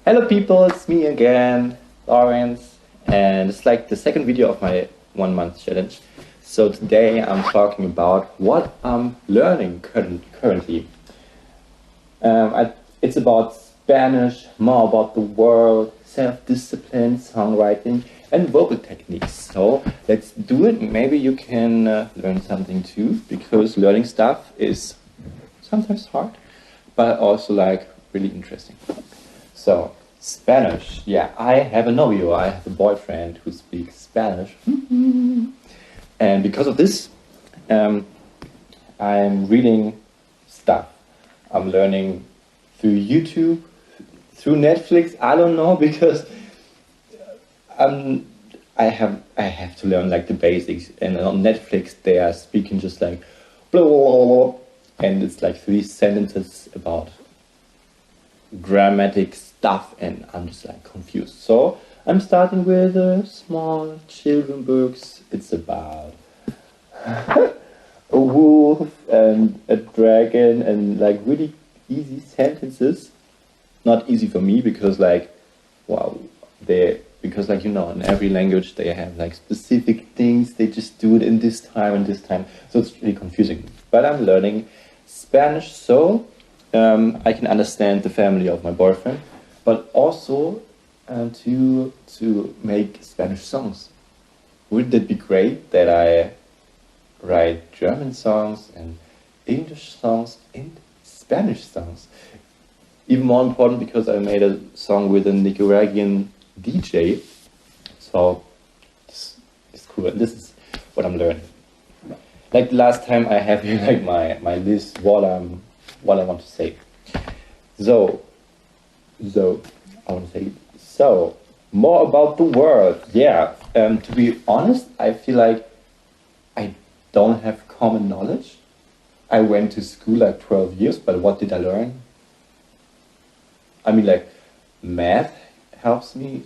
Hello people, it's me again, Lawrence, and it's like the second video of my 1 month challenge. So today I'm talking about what I'm learning currently. It's about Spanish, more about the world, self-discipline, songwriting, and vocal techniques. So let's do it. Maybe you can learn something too, because learning stuff is sometimes hard, but also like really interesting. So, Spanish. Yeah, I have a novio. I have a boyfriend who speaks Spanish. And because of this, I'm reading stuff. I'm learning through YouTube, through Netflix. I don't know because I have to learn like the basics. And on Netflix, they are speaking just like blah blah blah, blah, and it's like 3 sentences about grammatic stuff, and I'm just like confused. So I'm starting with small children books. It's about a wolf and a dragon and like really easy sentences. Not easy for me because like wow, because like in every language they have like specific things. They just do it in this time and this time. So it's really confusing. But I'm learning Spanish, so I can understand the family of my boyfriend, but also to make Spanish songs. Wouldn't it be great that I write German songs and English songs and Spanish songs? Even more important because I made a song with a Nicaraguan DJ, so it's cool. And this is what I'm learning. Like the last time I have here like my list what I want to say. So I want to say so more about the world. Yeah. To be honest, I feel like I don't have common knowledge. I went to school like 12 years, but what did I learn? I mean, like math helps me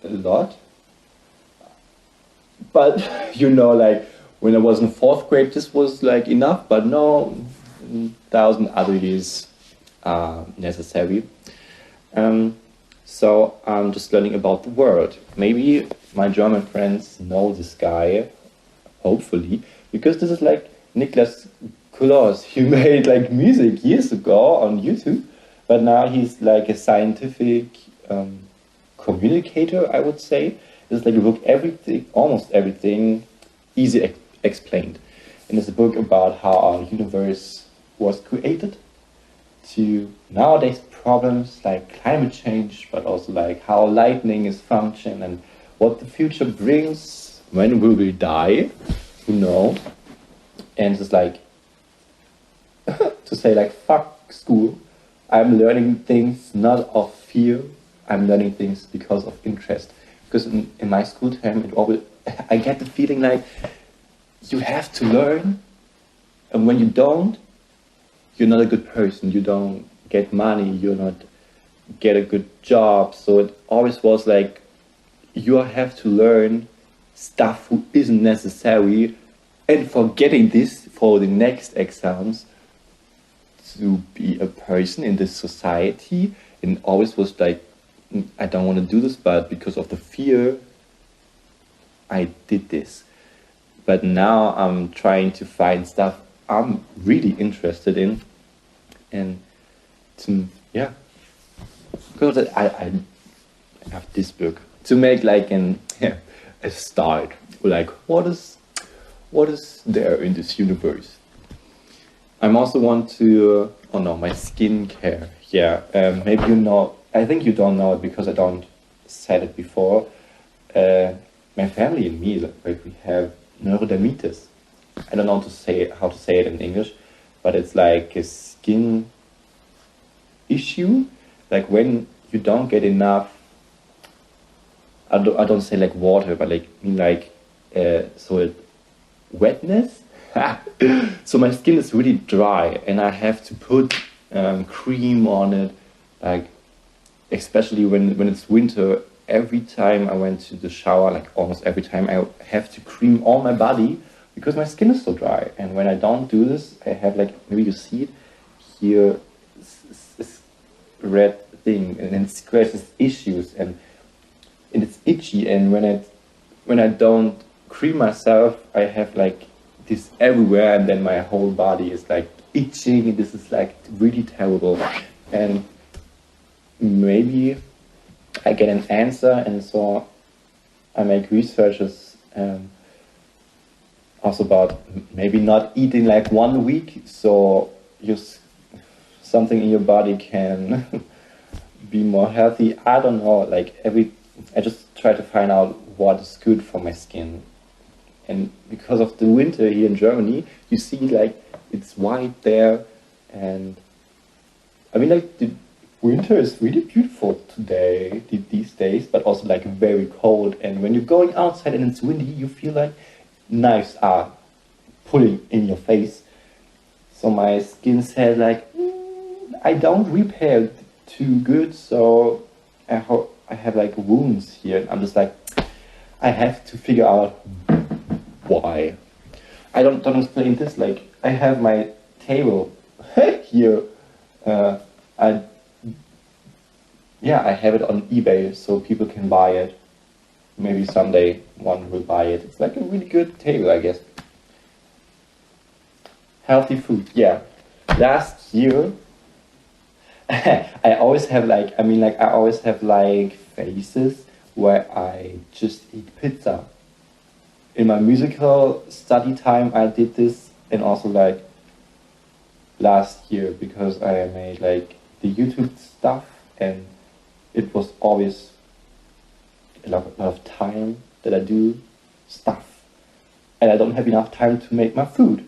a lot, but like when I was in fourth grade, this was like enough. But no, 1,000 other years are necessary. So I'm just learning about the world. Maybe my German friends know this guy, hopefully, because this is like Niklas Kulos. He made like music years ago on YouTube, but now he's like a scientific communicator, I would say. It's like a book, everything, almost everything, easy explained. And it's a book about how our universe was created, to nowadays problems like climate change, but also like how lightning is function and what the future brings. When will we die? Who knows? And it's like to say like fuck school. I'm learning things not of fear. I'm learning things because of interest. Because in my school time, I get the feeling like you have to learn, and when you don't, you're not a good person. You don't get money. You're not get a good job. So it always was like you have to learn stuff who isn't necessary, and forgetting this for the next exams to be a person in this society. And always was like, I don't want to do this, but because of the fear, I did this. But now I'm trying to find stuff I'm really interested in, and yeah, because I have this book to make like a start, like what is there in this universe. I'm also want to my skincare. Yeah, maybe I think you don't know it because I don't said it before. My family and me, like we have neurodermitis. I don't know how to say it in English, but it's like a skin issue. Like when you don't get enough, I don't say like water, but wetness. So my skin is really dry, and I have to put cream on it, like especially when it's winter. Every time I went to the shower, like almost every time, I have to cream all my body because my skin is so dry. And when I don't do this, I have like, maybe you see it here, red thing, and it scratches issues, and it's itchy, and when I don't cream myself, I have like this everywhere, and then my whole body is like itching, and this is like really terrible. And maybe I get an answer, and so I make researches also about maybe not eating like 1 week, so something in your body can be more healthy. I don't know, like I just try to find out what is good for my skin. And because of the winter here in Germany, you see like it's white there, and I mean like the winter is really beautiful today, these days, but also like very cold. And when you're going outside and it's windy, you feel like knives are pulling in your face. So my skin said like, I don't repair too good, so I have like wounds here. And I'm just like, I have to figure out why. I don't explain this. Like I have my table here. I I have it on eBay so people can buy it. Maybe someday one will buy it. It's like a really good table, I guess. Healthy food, yeah. Last year, I always have like, I always have like phases where I just eat pizza. In my musical study time, I did this, and also like last year because I made like the YouTube stuff, and it was always a lot of time that I do stuff, and I don't have enough time to make my food.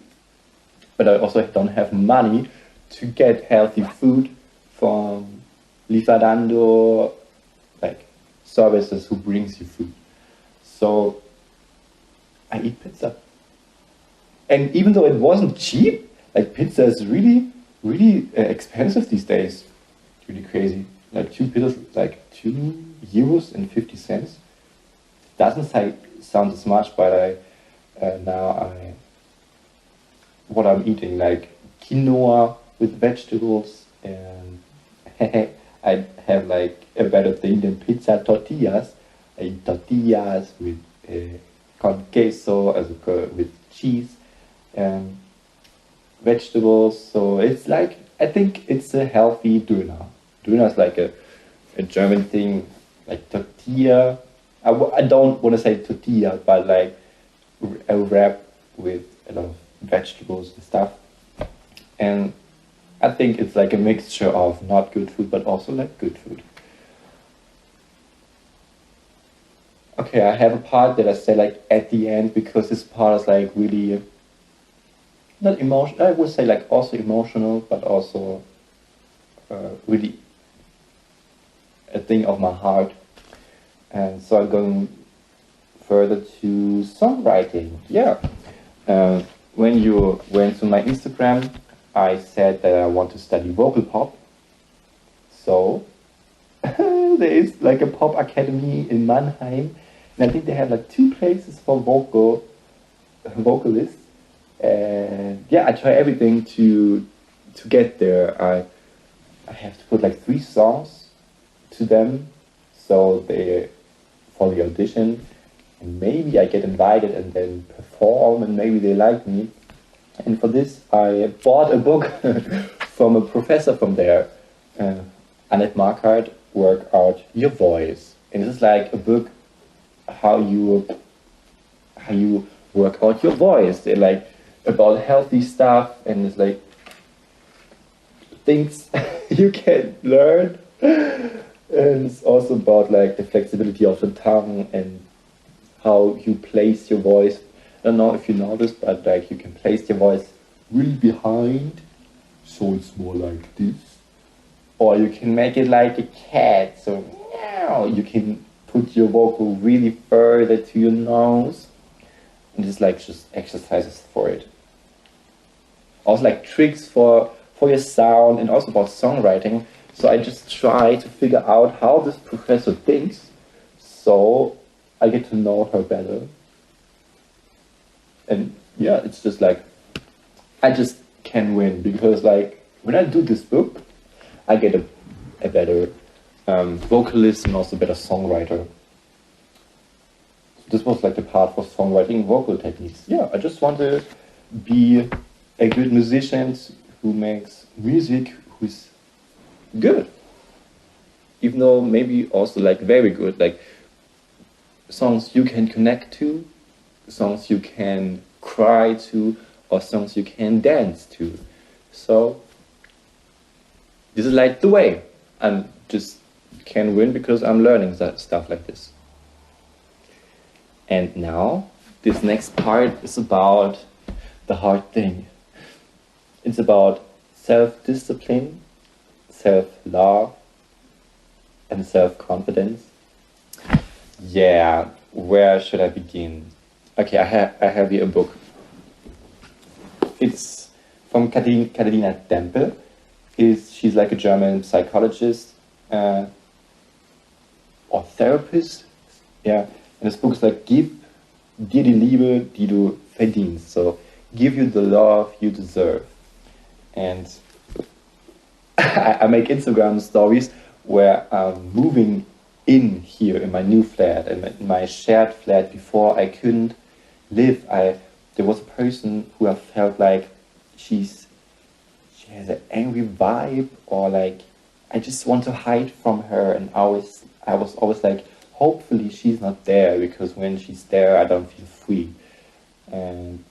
But I also don't have money to get healthy food from Lieferando, like services who brings you food. So I eat pizza. And even though it wasn't cheap, like pizza is really, really expensive these days. Really crazy. Like two pizzas, like €2.50. Doesn't sound as much, but what I'm eating, like quinoa with vegetables, and I have like a better thing than pizza tortillas. I eat tortillas with con queso, with cheese and vegetables. So it's like, I think it's a healthy Döner. Döner is like a German thing, like tortilla. I don't want to say tortilla, but like a wrap with a lot of vegetables and stuff. And I think it's like a mixture of not good food, but also like good food. Okay, I have a part that I say like at the end, because this part is like really not emotional. I would say like also emotional, but also really a thing of my heart. And so I'm going further to songwriting. Yeah. When you went to my Instagram, I said that I want to study vocal pop. So there is like a pop academy in Mannheim, and I think they have like 2 places for vocalists. And yeah, I try everything to get there. I have to put like 3 songs to them, so they for the audition, and maybe I get invited and then perform, and maybe they like me. And for this, I bought a book from a professor from there, Annette Markart, Work Out Your Voice. And this is like a book how you work out your voice. They're like about healthy stuff, and it's like things you can learn. And it's also about like the flexibility of the tongue and how you place your voice. I don't know if you know this, but like you can place your voice really behind, so it's more like this. Or you can make it like a cat, so meow. You can put your vocal really further to your nose. And it's like just exercises for it. Also like tricks for your sound, and also about songwriting. So I just try to figure out how this professor thinks, so I get to know her better. And yeah, it's just like, I just can win, because like when I do this book, I get a better vocalist and also better songwriter. This was like the part for songwriting vocal techniques. Yeah, I just want to be a good musician who makes music who's good. Even though maybe also like very good, like songs you can connect to, songs you can cry to, or songs you can dance to. So this is like the way. I'm just can win because I'm learning that stuff like this. And now this next part is about the hard thing. It's about self-discipline, self-love, and self-confidence. Yeah, where should I begin? Okay, I have here a book. It's from Katharina Dempel. She's like a German psychologist or therapist. Yeah, and this book is like Gib dir die Liebe, die du verdienst. So give you the love you deserve. And I make Instagram stories where I'm moving in here in my new flat and in my shared flat. Before I couldn't live. There was a person who I felt like she has an angry vibe, or like I just want to hide from her, and I was always like, hopefully she's not there, because when she's there I don't feel free. And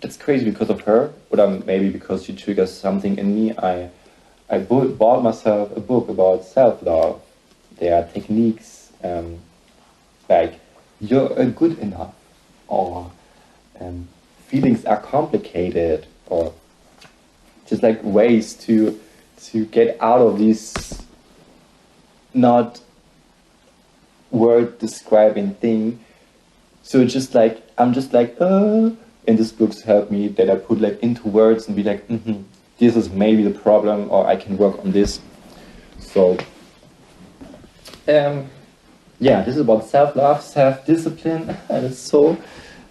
that's crazy because of her, but maybe because she triggers something in me. I bought myself a book about self-love. There are techniques like you're good enough, or feelings are complicated, or just like ways to get out of these not word describing thing. So it's just like I'm just like and this books help me that I put like into words and be like, this is maybe the problem, or I can work on this. So yeah, this is about self-love, self-discipline, and it's so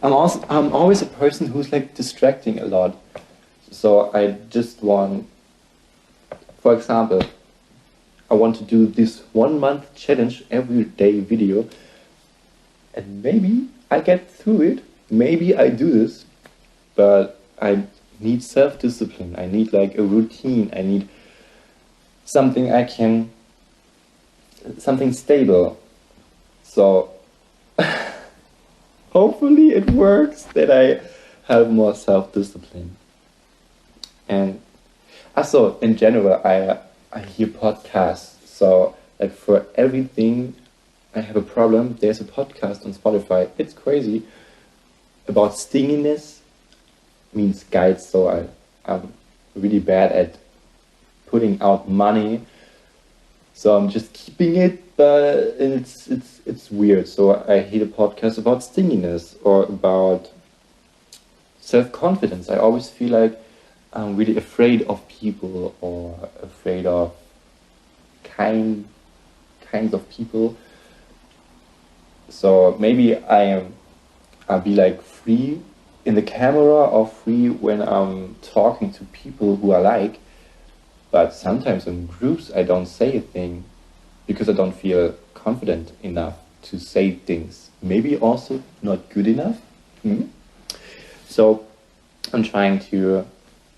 I'm always a person who's like distracting a lot. So I just want, for example, I want to do this 1 month challenge every day video, and maybe I get through it. Maybe I do this, but I need self-discipline. I need like a routine. I need something something stable. So hopefully it works that I have more self-discipline. And also in general, I hear podcasts. So like for everything I have a problem, there's a podcast on Spotify. It's crazy. About stinginess, means guides. So I'm really bad at putting out money. So I'm just keeping it, but it's weird. So I hear a podcast about stinginess or about self-confidence. I always feel like I'm really afraid of people, or afraid of kinds of people. So maybe I'll be like free in the camera, or free when I'm talking to people who I like. But sometimes in groups I don't say a thing because I don't feel confident enough to say things. Maybe also not good enough. So I'm trying to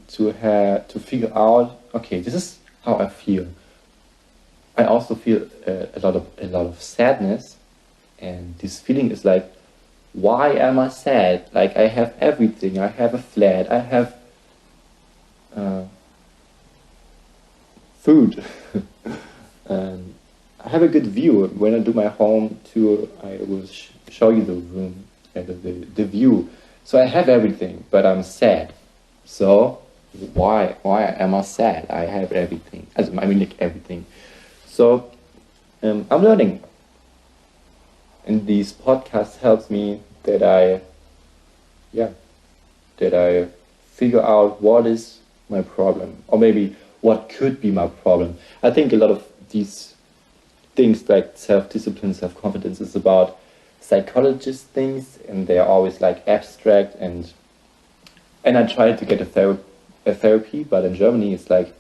figure out, okay, this is how I feel. I also feel a lot of sadness, and this feeling is like, why am I sad? Like I have everything. I have a flat. I have food. And I have a good view. When I do my home tour, I will show you the room and the view. So I have everything, but I'm sad. So why am I sad? I have everything. I mean, like everything. So I'm learning, and these podcasts helps me that I figure out what is my problem, or maybe what could be my problem. I think a lot of these things like self-discipline, self-confidence is about psychologist things, and they are always like abstract, and I tried to get a therapy, but in Germany it's like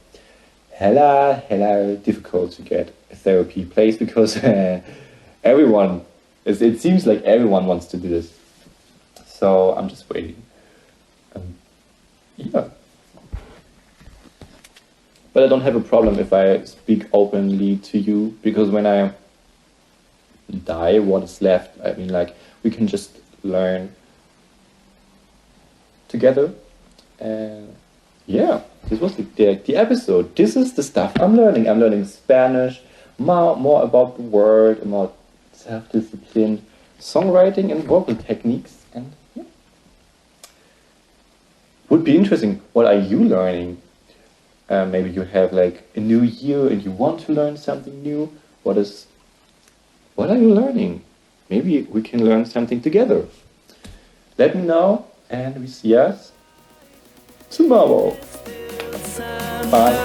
hella difficult to get a therapy place because everyone, it seems like everyone wants to do this. So I'm just waiting. Yeah. But I don't have a problem if I speak openly to you, because when I die, what is left? I mean, like, we can just learn together. And yeah, this was the episode. This is the stuff I'm learning. I'm learning Spanish, more about the word, about self-discipline, songwriting, and vocal techniques. And yeah, would be interesting. What are you learning? Maybe you have like a new year and you want to learn something new. What are you learning? Maybe we can learn something together. Let me know, and we see us tomorrow. Bye.